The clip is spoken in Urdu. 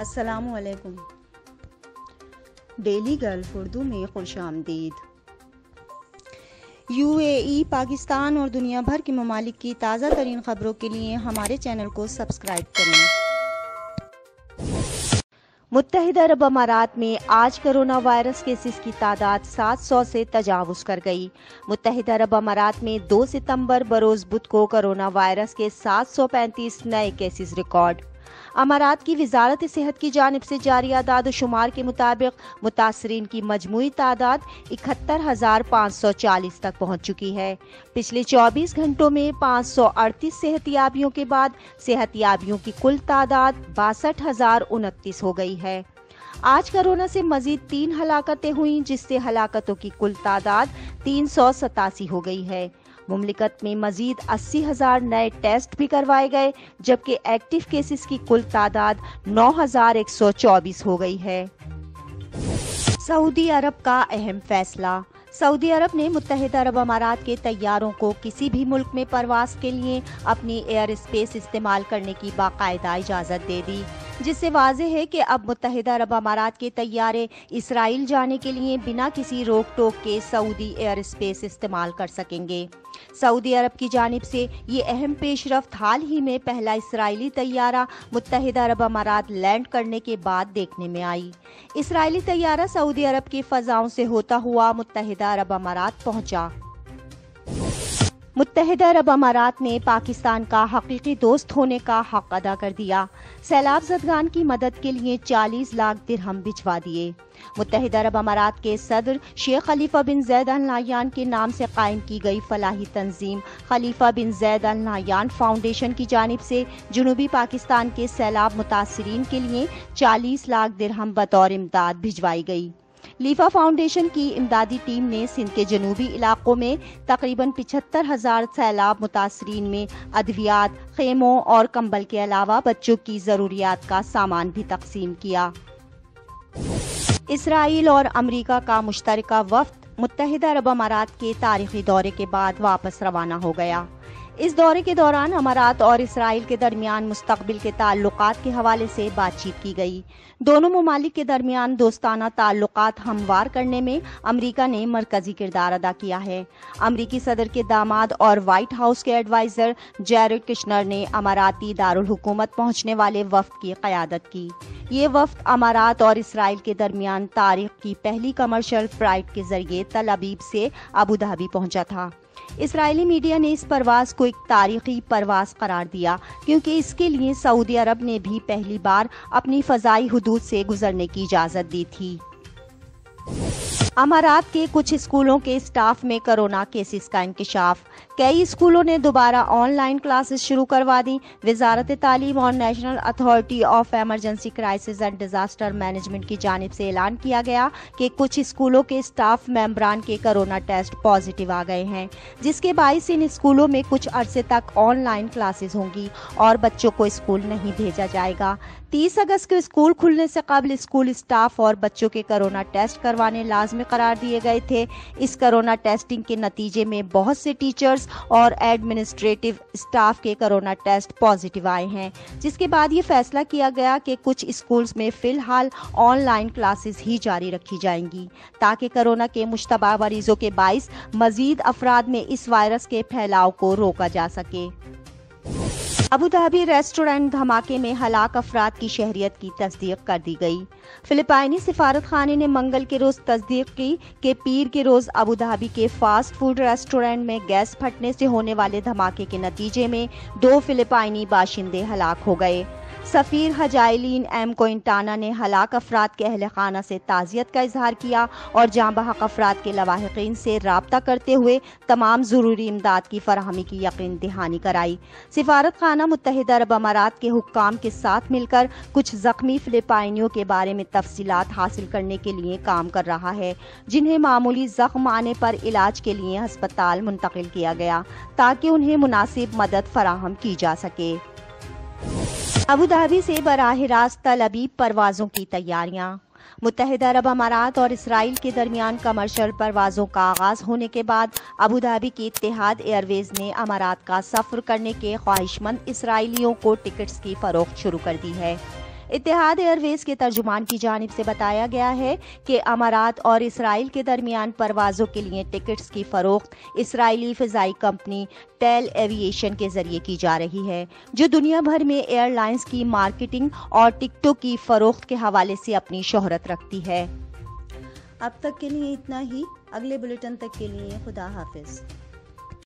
السلام علیکم۔ ڈیلی گلف اردو میں خوش آمدید۔ UAE، پاکستان اور دنیا بھر کے ممالک کی تازہ ترین خبروں کے لیے ہمارے چینل کو سبسکرائب کریں۔ متحدہ عرب امارات میں آج کرونا وائرس کیسز کی تعداد 700 سے تجاوز کر گئی۔ متحدہ عرب امارات میں 2 ستمبر بروز بدھ کو کرونا وائرس کے 735 نئے کیسز ریکارڈ۔ امارات کی وزارت صحت کی جانب سے جاری اعداد و شمار کے مطابق متاثرین کی مجموعی تعداد 71,540 تک پہنچ چکی ہے۔ پچھلے 24 گھنٹوں میں 538 صحت یابیوں کے بعد صحت یابیوں کی کل تعداد 62,029 ہو گئی ہے۔ آج کرونا سے مزید 3 ہلاکتیں ہوئیں، جس سے ہلاکتوں کی کل تعداد 387 ہو گئی ہے۔ مملکت میں مزید 80,000 نئے ٹیسٹ بھی کروائے گئے، جبکہ ایکٹیو کیسز کی کل تعداد 9,124 ہو گئی ہے۔ سعودی عرب کا اہم فیصلہ۔ سعودی عرب نے متحدہ عرب امارات کے طیاروں کو کسی بھی ملک میں پرواز کے لیے اپنی ایئر اسپیس استعمال کرنے کی باقاعدہ اجازت دے دی، جس سے واضح ہے کہ اب متحدہ عرب امارات کے طیارے اسرائیل جانے کے لیے بنا کسی روک ٹوک کے سعودی ایئر اسپیس استعمال کر سکیں گے۔ سعودی عرب کی جانب سے یہ اہم پیش رفت حال ہی میں پہلا اسرائیلی طیارہ متحدہ عرب امارات لینڈ کرنے کے بعد دیکھنے میں آئی۔ اسرائیلی طیارہ سعودی عرب کی فضاؤں سے ہوتا ہوا متحدہ عرب امارات پہنچا۔ متحدہ عرب امارات نے پاکستان کا حقیقی دوست ہونے کا حق ادا کر دیا۔ سیلاب زدگان کی مدد کے لیے 40 لاکھ درہم بھجوا دیے۔ متحدہ عرب امارات کے صدر شیخ خلیفہ بن زید ال نہیان کے نام سے قائم کی گئی فلاحی تنظیم خلیفہ بن زید ال نہیان فاؤنڈیشن کی جانب سے جنوبی پاکستان کے سیلاب متاثرین کے لیے 40 لاکھ درہم بطور امداد بھجوائی گئی۔ لیفا فاؤنڈیشن کی امدادی ٹیم نے سندھ کے جنوبی علاقوں میں تقریباً 75,000 سیلاب متاثرین میں ادویات، خیموں اور کمبل کے علاوہ بچوں کی ضروریات کا سامان بھی تقسیم کیا۔ اسرائیل اور امریکہ کا مشترکہ وفد متحدہ عرب امارات کے تاریخی دورے کے بعد واپس روانہ ہو گیا۔ اس دورے کے دوران امارات اور اسرائیل کے درمیان مستقبل کے تعلقات کے حوالے سے بات چیت کی گئی۔ دونوں ممالک کے درمیان دوستانہ تعلقات ہموار کرنے میں امریکہ نے مرکزی کردار ادا کیا ہے۔ امریکی صدر کے داماد اور وائٹ ہاؤس کے ایڈوائزر جیرڈ کشنر نے اماراتی دارالحکومت پہنچنے والے وفد کی قیادت کی۔ یہ وفد امارات اور اسرائیل کے درمیان تاریخ کی پہلی کمرشل فلائٹ کے ذریعے تل ابیب سے ابوظہبی پہنچا تھا۔ اسرائیلی میڈیا نے اس پرواز کو ایک تاریخی پرواز قرار دیا، کیونکہ اس کے لیے سعودی عرب نے بھی پہلی بار اپنی فضائی حدود سے گزرنے کی اجازت دی تھی۔ امارات کے کچھ اسکولوں کے اسٹاف میں کرونا کیسز کا انکشاف۔ کئی اسکولوں نے دوبارہ آن لائن کلاسز شروع کروا دیں۔ وزارت تعلیم اور national authority of emergency crisis and disaster management کی جانب سے اعلان کیا گیا کہ کچھ اسکولوں کے اسٹاف ممبران کے کرونا ٹیسٹ پازیٹیو آ گئے ہیں، جس کے باعث ان اسکولوں میں کچھ عرصے تک آن لائن کلاسز ہوں گی اور بچوں کو اسکول نہیں بھیجا جائے گا۔ 30 اگست کو اسکول کھلنے سے قبل اسکول اسٹاف اور بچوں کے کرونا ٹیسٹ کروانے لازمی قرار دیے گئے تھے۔ اس کرونا ٹیسٹنگ کے نتیجے میں بہت سے ٹیچرز اور ایڈمنسٹریٹو اسٹاف کے کرونا ٹیسٹ پازیٹیو آئے ہیں، جس کے بعد یہ فیصلہ کیا گیا کہ کچھ اسکولز میں فی الحال آن لائن کلاسز ہی جاری رکھی جائیں گی، تاکہ کرونا کے مشتبہ مریضوں کے باعث مزید افراد میں اس وائرس کے پھیلاؤ کو روکا جا سکے۔ ابوظہبی ریسٹورینٹ دھماکے میں ہلاک افراد کی شہریت کی تصدیق کر دی گئی۔ فلپائنی سفارت خانے نے منگل کے روز تصدیق کی کہ پیر کے روز ابوظہبی کے فاسٹ فوڈ ریسٹورینٹ میں گیس پھٹنے سے ہونے والے دھماکے کے نتیجے میں 2 فلپائنی باشندے ہلاک ہو گئے۔ سفیر ہجائلین ایم کوئنٹانا نے ہلاک افراد کے اہل خانہ سے تعزیت کا اظہار کیا اور جاں بحق افراد کے لواحقین سے رابطہ کرتے ہوئے تمام ضروری امداد کی فراہمی کی یقین دہانی کرائی۔ سفارت خانہ متحدہ عرب امارات کے حکام کے ساتھ مل کر کچھ زخمی فلپائنیوں کے بارے میں تفصیلات حاصل کرنے کے لیے کام کر رہا ہے، جنہیں معمولی زخم آنے پر علاج کے لیے ہسپتال منتقل کیا گیا تاکہ انہیں مناسب مدد فراہم کی جا سکے۔ ابوظہبی سے براہ راست تل ابیب پروازوں کی تیاریاں۔ متحدہ عرب امارات اور اسرائیل کے درمیان کمرشل پروازوں کا آغاز ہونے کے بعد ابوظہبی کی اتحاد ایئر ویز نے امارات کا سفر کرنے کے خواہش مند اسرائیلیوں کو ٹکٹس کی فروخت شروع کر دی ہے۔ اتحاد ایئر ویز کے ترجمان کی جانب سے بتایا گیا ہے کہ امارات اور اسرائیل کے درمیان پروازوں کے لیے ٹکٹس کی فروخت اسرائیلی فضائی کمپنی ٹیل ایویشن کے ذریعے کی جا رہی ہے، جو دنیا بھر میں ایئر لائنز کی مارکیٹنگ اور ٹکٹوں کی فروخت کے حوالے سے اپنی شہرت رکھتی ہے۔ اب تک کے لیے اتنا ہی، اگلے بلیٹن تک کے لیے خدا حافظ۔